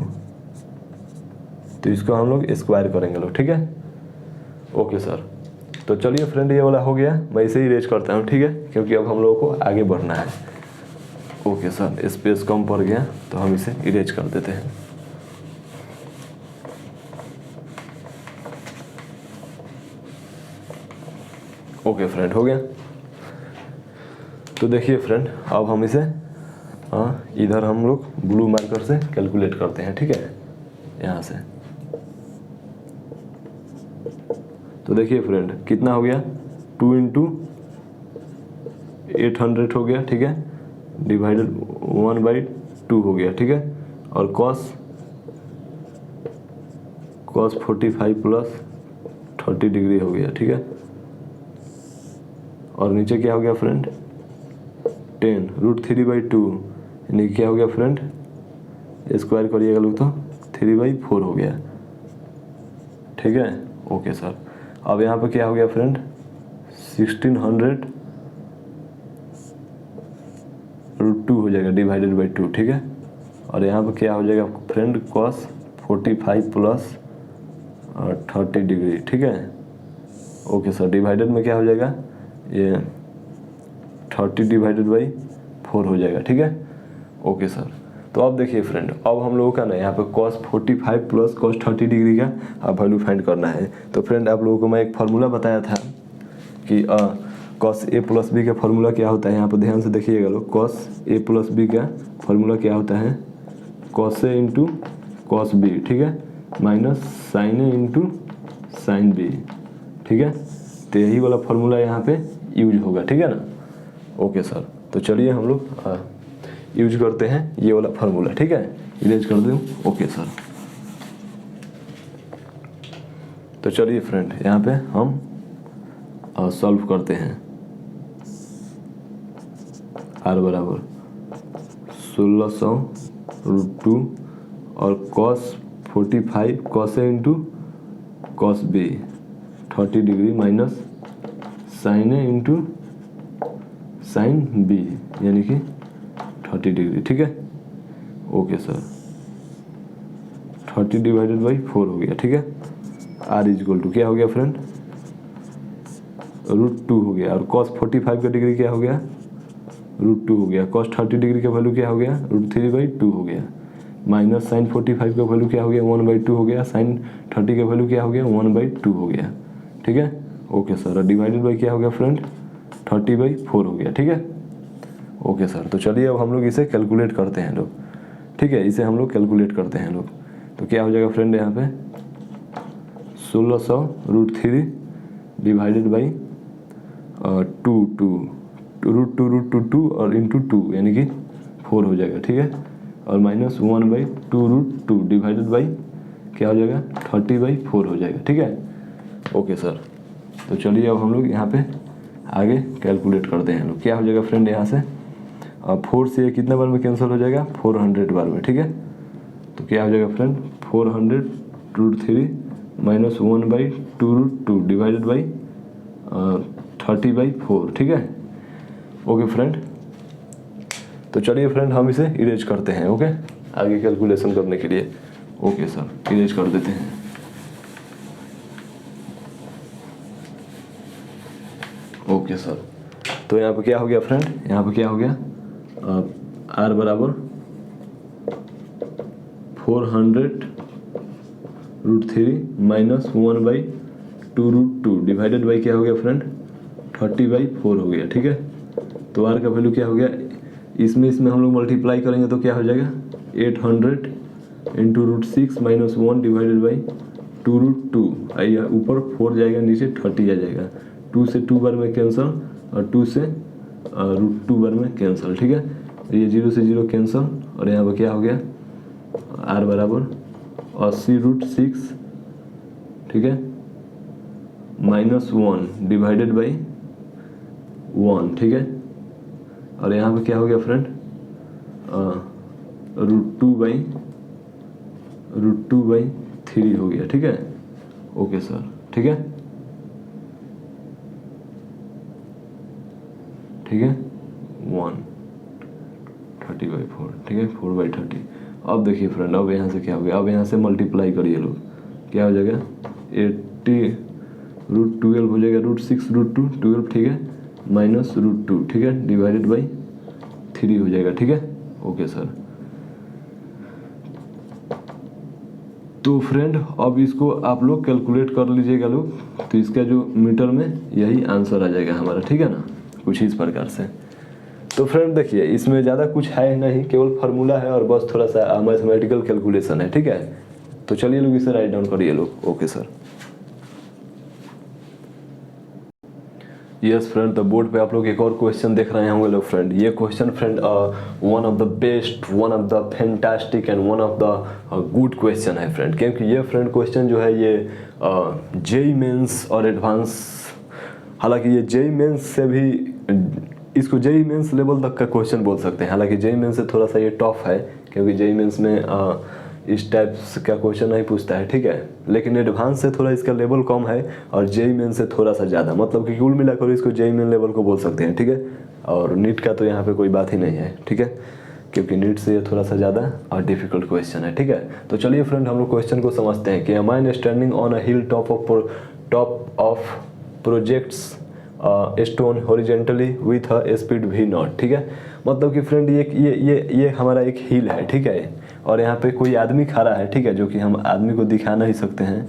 तो इसको हम लोग स्क्वायर करेंगे लोग, ठीक है। ओके सर, तो चलिए फ्रेंड ये वाला हो गया, मैं इसे इरेज करता हूँ, ठीक है, क्योंकि अब हम लोगों को आगे बढ़ना है। ओके सर, स्पेस कम पड़ गया तो हम इसे इरेज कर देते हैं। ओके फ्रेंड, हो गया। तो देखिए फ्रेंड, अब हम इसे इधर हम लोग ब्लू मार्कर से कैलकुलेट करते हैं, ठीक है, यहाँ से। तो देखिए फ्रेंड कितना हो गया, 2 इंटू 800 हो गया, ठीक है, डिवाइडेड 1/2 हो गया, ठीक है, और कॉस 45 प्लस 30 डिग्री हो गया, ठीक है, और नीचे क्या हो गया फ्रेंड 10 √3/2 यानी क्या हो गया फ्रेंड, स्क्वायर करिएगा लोग तो 3/4 हो गया, ठीक है। ओके सर, अब यहाँ पे क्या हो गया फ्रेंड 1600 √2 हो जाएगा डिवाइडेड बाई 2, ठीक है, और यहाँ पे क्या हो जाएगा फ्रेंड कॉस 45 प्लस 30 डिग्री, ठीक है। ओके सर, डिवाइडेड में क्या हो जाएगा ये 30 डिवाइडेड बाई 4 हो जाएगा, ठीक है। ओके सर, तो अब देखिए फ्रेंड, अब हम लोगों का ना यहाँ पे cos 45 प्लस cos 30 डिग्री का अब वैल्यू फाइंड करना है। तो फ्रेंड आप लोगों को मैं एक फार्मूला बताया था कि cos a प्लस बी का फार्मूला क्या होता है, यहाँ पर ध्यान से देखिएगा लोग, cos a प्लस बी का फार्मूला क्या होता है cos a into cos b, ठीक है, minus sin a into sin b, ठीक है। तो यही वाला फार्मूला यहाँ पे यूज होगा, ठीक है ना। ओके सर, तो चलिए हम लोग यूज करते हैं ये वाला फार्मूला, ठीक है, इरेज कर दूँ। ओके सर, तो चलिए फ्रेंड यहाँ पे हम सॉल्व करते हैं। r बराबर 1600 √2 और cos 45 cos a into cos b 30 degree minus sin a into sin b यानी कि 30 डिग्री, ठीक है। ओके सर, 30 डिवाइडेड बाई 4 हो गया, ठीक है। r इजक्वल टू क्या हो गया फ्रेंड √2 हो गया, और cos 45 का डिग्री क्या हो गया √2 हो गया, cos 30 डिग्री का वैल्यू क्या हो गया √3/2 हो गया, माइनस sin 45 का वैल्यू क्या हो गया 1/2 हो गया, sin 30 का वैल्यू क्या हो गया 1/2 हो गया, ठीक है। ओके सर, डिवाइडेड बाई क्या हो गया फ्रेंड 30/4 हो गया, ठीक है। ओके सर, तो चलिए अब हम लोग इसे कैलकुलेट करते हैं लोग, ठीक है, इसे हम लोग कैलकुलेट करते हैं लोग। तो क्या हो जाएगा फ्रेंड यहाँ पे 1600 √3 डिवाइडेड बाई 2 और इंटू 2 यानी कि 4 हो जाएगा, ठीक है, और माइनस 1/2 √2 डिवाइडेड बाई क्या हो जाएगा 30/4 हो जाएगा, ठीक है। ओके सर, तो चलिए अब हम लोग यहाँ पे आगे कैलकुलेट करते हैं लोग। क्या हो जाएगा फ्रेंड यहाँ से 4 से कितने बार में कैंसिल हो जाएगा 400 बार में, ठीक है। तो क्या हो जाएगा फ्रेंड 400 √3 माइनस 1/2 √2 डिवाइडेड बाई 30/4, ठीक है। ओके फ्रेंड, तो चलिए फ्रेंड हम इसे इरेज करते हैं, ओके, आगे कैलकुलेशन करने के लिए। ओके सर, इरेज कर देते हैं। ओके सर, तो यहाँ पे क्या हो गया फ्रेंड, यहाँ पे क्या हो गया r बराबर 400 √3 माइनस 1/2 √2 डिवाइडेड बाई क्या हो गया फ्रेंड 30/4 हो गया, ठीक है। तो r का वैल्यू क्या हो गया, इसमें हम लोग मल्टीप्लाई करेंगे तो क्या हो जाएगा 800 इंटू √6 माइनस 1 डिवाइडेड बाई 2 √2, आइए ऊपर 4 जाएगा नीचे 30 आ जाएगा, 2 से 2 बार में कैंसिल और 2 से √2 बार में कैंसिल, ठीक है। ये 0 से 0 कैंसिल, और यहाँ पर क्या हो गया r बराबर 80 √6, ठीक है, माइनस 1 डिवाइडेड बाई 1, ठीक है, और यहाँ पे क्या हो गया फ्रेंड √2/3 हो गया, ठीक है। ओके सर, ठीक है, ठीक है 1/30/4, ठीक है 4/30। अब देखिए फ्रेंड, अब यहाँ से क्या हो गया, अब यहाँ से मल्टीप्लाई करिए लोग, क्या हो जाएगा 80 √12 हो जाएगा √6 √2 12, ठीक है, माइनस √2, ठीक है, डिवाइडेड बाई 3 हो जाएगा, ठीक है। ओके सर, तो फ्रेंड अब इसको आप लोग कैलकुलेट कर लीजिएगा लोग, तो इसका जो मीटर में यही आंसर आ जाएगा हमारा, ठीक है ना, कुछ इस प्रकार से। तो फ्रेंड देखिए, इसमें ज़्यादा कुछ है नहीं, केवल फार्मूला है और बस थोड़ा सा मैथमेटिकल कैलकुलेशन है, ठीक है। तो चलिए लोग इसे राइट डाउन करिए लोग। ओके सर, यस फ्रेंड, तो बोर्ड पे आप लोग एक और क्वेश्चन देख रहे होंगे लोग फ्रेंड। ये question friend one of the best, one of the fantastic and one of the good question है फ्रेंड, क्योंकि ये फ्रेंड क्वेश्चन जो है ये जेईई मेंस और एडवांस, हालांकि ये जेईई मेंस से भी, इसको जेईई मेंस लेवल तक का क्वेश्चन बोल सकते हैं। हालांकि जेईई मेंस से थोड़ा सा ये टफ है, क्योंकि जेईई मेंस में इस टाइप का क्वेश्चन नहीं पूछता है, ठीक है। लेकिन एडवांस से थोड़ा इसका लेवल कम है और जेईई मेन से थोड़ा सा ज़्यादा, मतलब कि कुल मिलाकर इसको जेईई मेन लेवल को बोल सकते हैं, ठीक है। और नीट का तो यहाँ पे कोई बात ही नहीं है, ठीक है, क्योंकि नीट से ये थोड़ा सा ज़्यादा और डिफिकल्ट क्वेश्चन है, ठीक है। तो चलिए फ्रेंड हम लोग क्वेश्चन को समझते हैं कि am standing on a hill top of projects stone horizontally with a speed v not, ठीक है। मतलब कि फ्रेंड ये हमारा एक हिल है, ठीक है, और यहाँ पे कोई आदमी खड़ा है, ठीक है, जो कि हम आदमी को दिखा नहीं सकते हैं।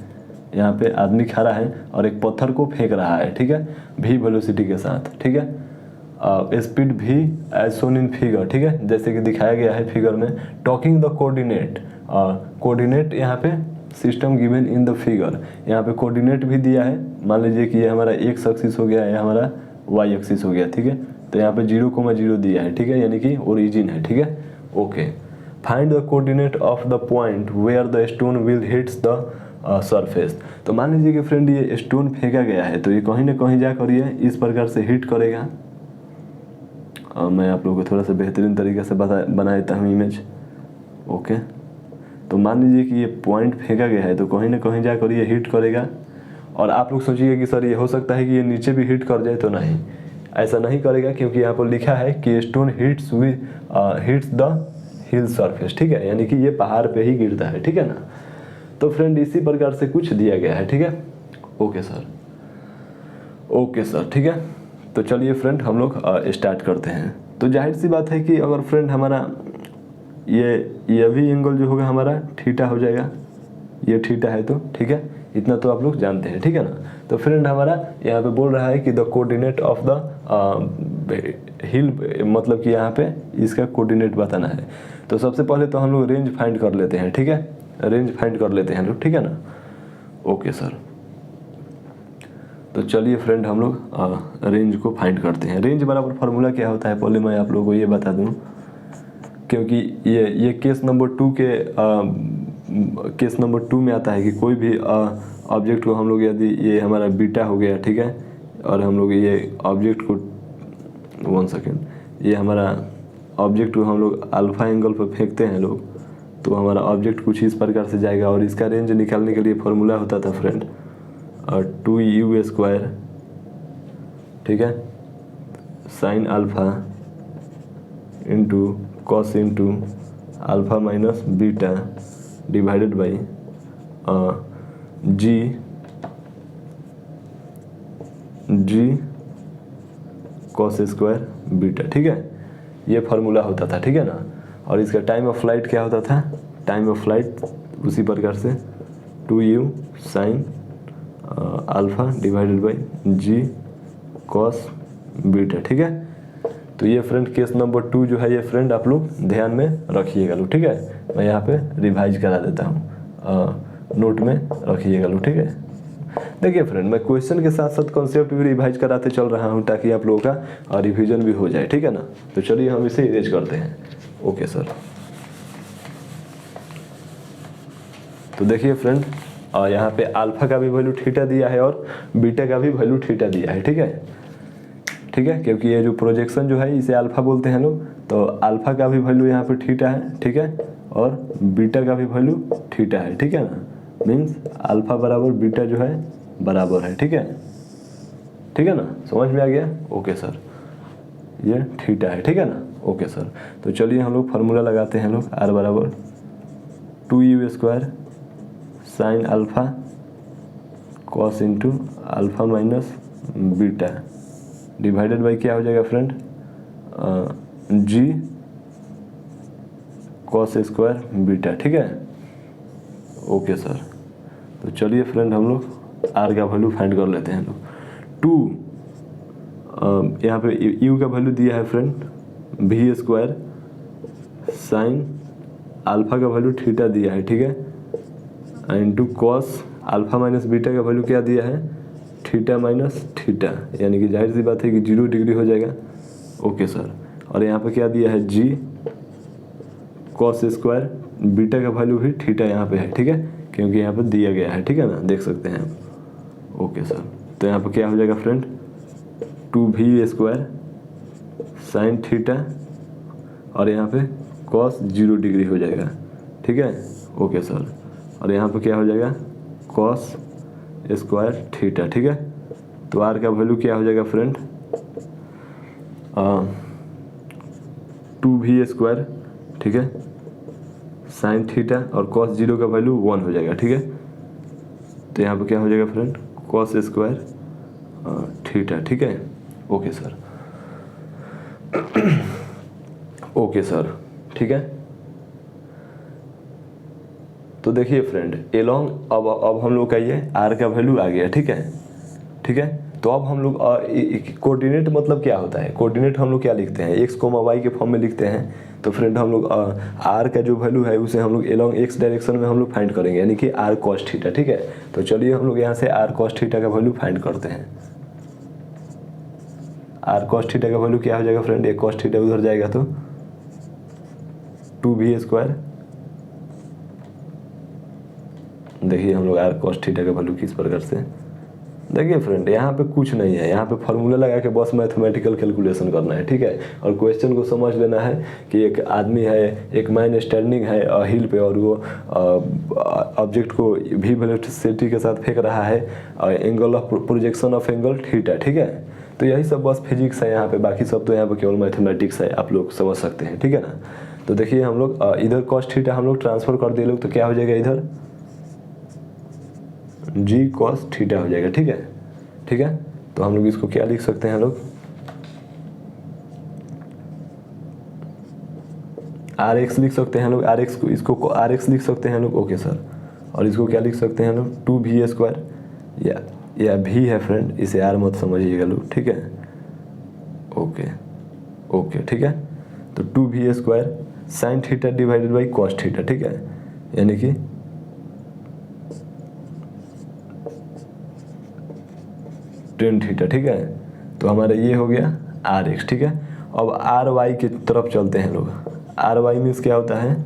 यहाँ पे आदमी खड़ा है और एक पत्थर को फेंक रहा है, ठीक है, v वेलोसिटी के साथ, ठीक है। Speed v as shown in figure, ठीक है, जैसे कि दिखाया गया है फिगर में। टॉकिंग द कोऑर्डिनेट, कोऑर्डिनेट यहाँ पे system given in the figure, यहाँ पे कोऑर्डिनेट भी दिया है। मान लीजिए कि ये हमारा एक्स एक्सिस हो गया, ये हमारा वाई एक्सिस हो गया, ठीक है। तो यहाँ पे 0,0 दिया है, ठीक है, यानी कि ओरिजिन है, ठीक है। Okay, find the coordinate of the point where the stone will hits the surface. तो मान लीजिए कि फ्रेंड ये स्टोन फेंका गया है, तो ये कहीं ना कहीं जाकर ये इस प्रकार से हिट करेगा। मैं आप लोगों को थोड़ा सा बेहतरीन तरीके से बना देता हूँ इमेज। ओके, तो मान लीजिए कि ये पॉइंट फेंका गया है, तो कहीं ना कहीं जाकर ये हिट करेगा। और आप लोग सोचिएगा कि सर ये हो सकता है कि ये नीचे भी हिट कर जाए, तो नहीं, ऐसा नहीं करेगा, क्योंकि यहाँ पर लिखा है कि stone hits the hill surface, ठीक है, यानी कि ये पहाड़ पे ही गिरता है, ठीक है ना। तो फ्रेंड इसी प्रकार से कुछ दिया गया है, ठीक है। ओके सर, ओके सर, ठीक है। तो चलिए फ्रेंड हम लोग स्टार्ट करते हैं। तो जाहिर सी बात है कि अगर फ्रेंड हमारा ये भी एंगल जो होगा हमारा थीटा हो जाएगा, ये थीटा है तो, ठीक है, इतना तो आप लोग जानते हैं, ठीक है ना। तो फ्रेंड हमारा यहाँ पे बोल रहा है कि द कोऑर्डिनेट ऑफ द हिल, मतलब कि यहाँ पे इसका कोऑर्डिनेट बताना है। तो सबसे पहले तो हम लोग रेंज फाइंड कर लेते हैं, ठीक है, रेंज फाइंड कर लेते हैं लोग, ठीक है ना। ओके सर, तो चलिए फ्रेंड हम लोग रेंज को फाइंड करते हैं। रेंज बराबर फार्मूला क्या होता है पहले मैं आप लोगों को ये बता दूं, क्योंकि ये केस नंबर 2 में आता है कि कोई भी ऑब्जेक्ट को हम लोग, यदि ये हमारा बीटा हो गया, ठीक है, और हम लोग ये ऑब्जेक्ट को 1 सेकेंड, ये हमारा ऑब्जेक्ट को हम लोग अल्फा एंगल पर फेंकते हैं लोग, तो हमारा ऑब्जेक्ट कुछ इस प्रकार से जाएगा। और इसका रेंज निकालने के लिए फॉर्मूला होता था फ्रेंड 2u², ठीक है, sine alpha into cos into alpha minus beta divided by G cos square beta, ठीक है, ये फार्मूला होता था, ठीक है ना। और इसका टाइम ऑफ फ्लाइट क्या होता था, टाइम ऑफ फ्लाइट उसी प्रकार से 2u sine alpha divided by G cos beta, ठीक है। तो ये फ्रेंड केस नंबर 2 जो है ये फ्रेंड आप लोग ध्यान में रखिएगा लोग, ठीक है। मैं यहाँ पे रिवाइज करा देता हूँ, नोट में रखिएगा लोग, ठीक है। देखिए फ्रेंड मैं क्वेश्चन के साथ साथ कॉन्सेप्ट भी रिवाइज कराते चल रहा हूँ, ताकि आप लोगों का रिवीजन भी हो जाए, ठीक है ना। तो चलिए हम इसे इरेज करते हैं। ओके सर, तो देखिए फ्रेंड यहाँ पे अल्फा का भी वैल्यू थीटा दिया है और बीटा का भी वैल्यू थीटा दिया है, ठीक है, ठीक है, क्योंकि ये जो प्रोजेक्शन जो है इसे अल्फा बोलते हैं लोग। तो अल्फा का भी वैल्यू यहाँ पे थीटा है, ठीक है, और बीटा का भी वैल्यू थीटा है, ठीक है ना। मीन्स अल्फा बराबर बीटा जो है बराबर है, ठीक है, ठीक है ना, समझ में आ गया। ओके सर, ये थीटा है, ठीक है ना। ओके सर, तो चलिए हम लोग फार्मूला लगाते हैं लोग, आर बराबर 2u² sine alpha cos into alpha minus beta divided by क्या हो जाएगा फ्रेंड जी कॉस स्क्वायर बीटा, ठीक है। ओके सर, तो चलिए फ्रेंड हम लोग आर का वैल्यू फाइंड कर लेते हैं लोग। 2 यहाँ पे यू का वैल्यू दिया है फ्रेंड v² साइन अल्फा का वैल्यू थीटा दिया है, ठीक है, into cos alpha minus beta का वैल्यू क्या दिया है थीटा माइनस थीटा, यानी कि जाहिर सी बात है कि 0 डिग्री हो जाएगा। Okay sir. और यहाँ पे क्या दिया है, जी कॉस स्क्वायर, बीटा का वैल्यू भी थीटा यहाँ पे है, ठीक है, क्योंकि यहाँ पे दिया गया है, ठीक है ना, देख सकते हैं आप। Okay sir. तो यहाँ पे क्या हो जाएगा friend, 2v square sine theta और यहाँ पे कॉस 0 डिग्री हो जाएगा, ठीक है। Okay sir. और यहाँ पे क्या हो जाएगा, कॉस स्क्वायर थीटा, ठीक है। तो आर का वैल्यू क्या हो जाएगा फ्रेंड, 2v स्क्वायर, ठीक है, साइन थीटा और कॉस 0 का वैल्यू 1 हो जाएगा, ठीक है। तो यहाँ पे क्या हो जाएगा फ्रेंड, कॉस स्क्वायर थीटा, ठीक है। Okay sir. ओके सर, ठीक है। तो देखिए फ्रेंड, एलोंग अब हम लोग का ये आर का वैल्यू आ गया, ठीक है, ठीक है। तो अब हम लोग कोऑर्डिनेट मतलब क्या होता है, कोऑर्डिनेट हम लोग क्या लिखते हैं, एक्स कोमा वाई के फॉर्म में लिखते हैं। तो फ्रेंड हम लोग आर का जो वैल्यू है उसे हम लोग एलोंग एक्स डायरेक्शन में हम लोग फाइंड करेंगे, यानी कि आर कॉस थीटा, ठीक है। तो चलिए हम लोग यहाँ से आर कॉस थीटा का वैल्यू फाइंड करते हैं। आर कॉस थीटा का वैल्यू क्या हो जाएगा फ्रेंड, एक कॉस थीटा उधर जाएगा तो 2v स्क्वायर। देखिए हम लोग आर कॉस थीटा का वैल्यू किस प्रकार से, देखिए फ्रेंड यहाँ पे कुछ नहीं है, यहाँ पे फार्मूला लगा के बस मैथमेटिकल कैलकुलेशन करना है, ठीक है। और क्वेश्चन को समझ लेना है कि एक आदमी है, एक मैन स्टैंडिंग है हिल पे और वो ऑब्जेक्ट को भी वेलोसिटी के साथ फेंक रहा है, angle of projection of angle theta, ठीक है। तो यही सब बस फिजिक्स है यहाँ पे, बाकी सब तो यहाँ पे केवल मैथमेटिक्स है, आप लोग समझ सकते हैं, ठीक है ना। तो देखिए हम लोग इधर कॉस थीटा हम लोग ट्रांसफर कर दिए लोग, तो क्या हो जाएगा इधर जी कॉस थीटा हो जाएगा, ठीक है, ठीक है। तो हम लोग इसको क्या लिख सकते हैं, हम लोग आर एक्स लिख सकते हैं, हम लोग आर एक्स को, इसको आर एक्स लिख सकते हैं हम लोग। Okay sir. और इसको क्या लिख सकते हैं हम लोग, 2v स्क्वायर, या भी है फ्रेंड, इसे आर मत समझिएगा लोग, ठीक है। ओके ओके, ठीक है। तो 2v square sine theta divided by cos theta, ठीक है, यानी कि टेन थीटा, ठीक है। तो हमारा ये हो गया आर एक्स, ठीक है। अब आर वाई की तरफ चलते हैं लोग। आर वाई मीन्स क्या होता है,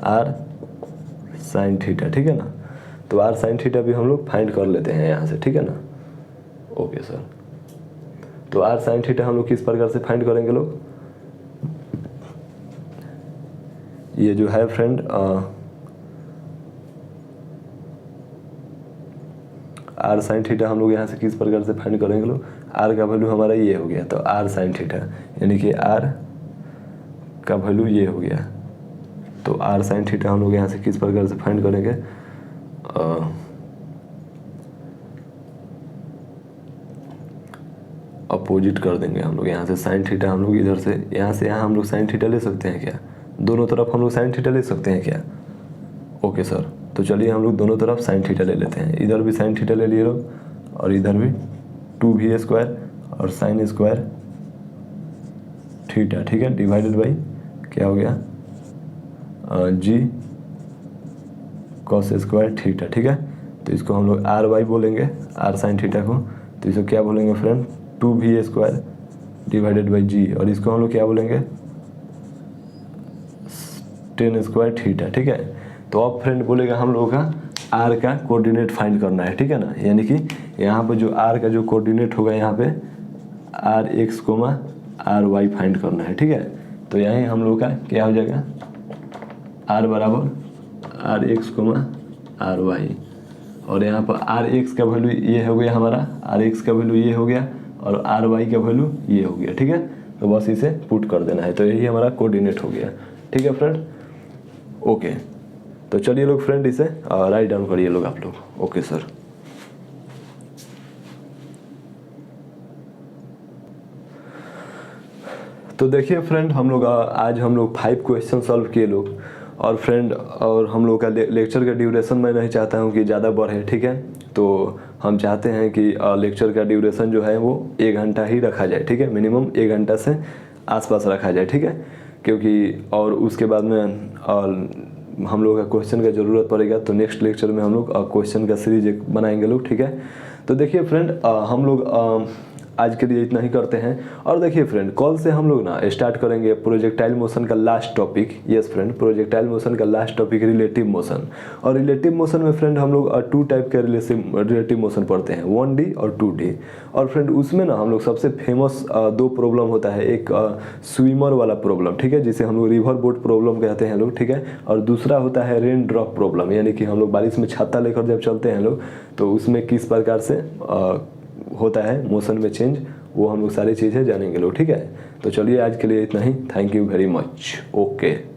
आर साइन थीटा, ठीक है ना। तो आर साइन थीटा भी हम लोग फाइंड कर लेते हैं यहाँ से, ठीक है ना। Okay sir. तो आर साइन थीटा हम लोग किस प्रकार से फाइंड करेंगे लोग, ये जो है फ्रेंड आर साइन थीटा हम लोग यहाँ से किस प्रकार से फाइंड करेंगे लोग, आर का वैल्यू हमारा ये हो गया, तो आर साइन थीटा यानी कि आर का वैल्यू ये हो गया। तो आर साइन थीटा हम लोग यहाँ से किस प्रकार से फाइंड करेंगे, अपोजिट कर देंगे हम लोग, यहाँ से साइन थीटा हम लोग इधर से यहाँ हम लोग साइन थीटा ले सकते हैं क्या, दोनों तरफ हम लोग साइन थीटा ले सकते हैं क्या। Okay sir. तो चलिए हम लोग दोनों तरफ साइन थीटा ले लेते हैं, इधर भी साइन थीटा ले लिए लोग और इधर भी 2v स्क्वायर और साइन स्क्वायर थीटा, ठीक है, डिवाइडेड बाई क्या हो गया जी कॉस स्क्वायर थीटा, ठीक है। तो इसको हम लोग आर वाई बोलेंगे, आर साइन थीटा को। तो इसको क्या बोलेंगे friend, 2v square divided by G, और इसको हम लोग क्या बोलेंगे टेन स्क्वायर थीटा, ठीक है। तो अब फ्रेंड बोलेगा हम लोगों का आर का कोऑर्डिनेट फाइंड करना है, ठीक है ना। यानी कि यहाँ पे जो आर का जो कोऑर्डिनेट होगा यहाँ पे R X comma R Y find करना है, ठीक है। तो यहीं हम लोग का क्या हो जाएगा, आर बराबर R X comma R Y, और यहाँ पर आर एक्स का वैल्यू ये हो गया हमारा, आर एक्स का वैल्यू ये हो गया और आर वाई का वैल्यू ये हो गया, ठीक है। तो बस इसे पुट कर देना है, तो यही हमारा कोऑर्डिनेट हो गया, ठीक है फ्रेंड। ओके। तो चलिए लोग फ्रेंड इसे राइट डाउन करिए लोग आप लोग। Okay sir. तो देखिए फ्रेंड, हम लोग आज हम लोग 5 क्वेश्चन सॉल्व किए लोग, और फ्रेंड और हम लोग का लेक्चर का ड्यूरेशन मैं नहीं चाहता हूँ कि ज़्यादा बढ़े, ठीक है। तो हम चाहते हैं कि लेक्चर का ड्यूरेशन जो है वो 1 घंटा ही रखा जाए, ठीक है, मिनिमम 1 घंटा से आसपास रखा जाए, ठीक है। क्योंकि और उसके बाद में हम लोग का क्वेश्चन का ज़रूरत पड़ेगा, तो नेक्स्ट लेक्चर में हम लोग क्वेश्चन का सीरीज एक बनाएंगे लोग, ठीक है। तो देखिए फ्रेंड, हम लोग आज के लिए इतना ही करते हैं। और देखिए फ्रेंड, कल से हम लोग ना स्टार्ट करेंगे प्रोजेक्टाइल मोशन का last topic. Yes friend, projectile motion का लास्ट टॉपिक रिलेटिव मोशन। और रिलेटिव मोशन में फ्रेंड हम लोग 2 टाइप के रिलेटिव मोशन पढ़ते हैं, 1D और 2D। और फ्रेंड उसमें ना हम लोग सबसे फेमस 2 प्रॉब्लम होता है, एक स्विमर वाला प्रॉब्लम, ठीक है, जिसे हम लोग रिवर बोट प्रॉब्लम कहते हैं लोग, ठीक है। और दूसरा होता है रेन ड्रॉप प्रॉब्लम, यानी कि हम लोग बारिश में छाता लेकर जब चलते हैं लोग, तो उसमें किस प्रकार से होता है मोशन में चेंज, वो हम लोग सारी चीज़ें जानेंगे लोग, ठीक है। तो चलिए आज के लिए इतना ही। Thank you very much. Okay.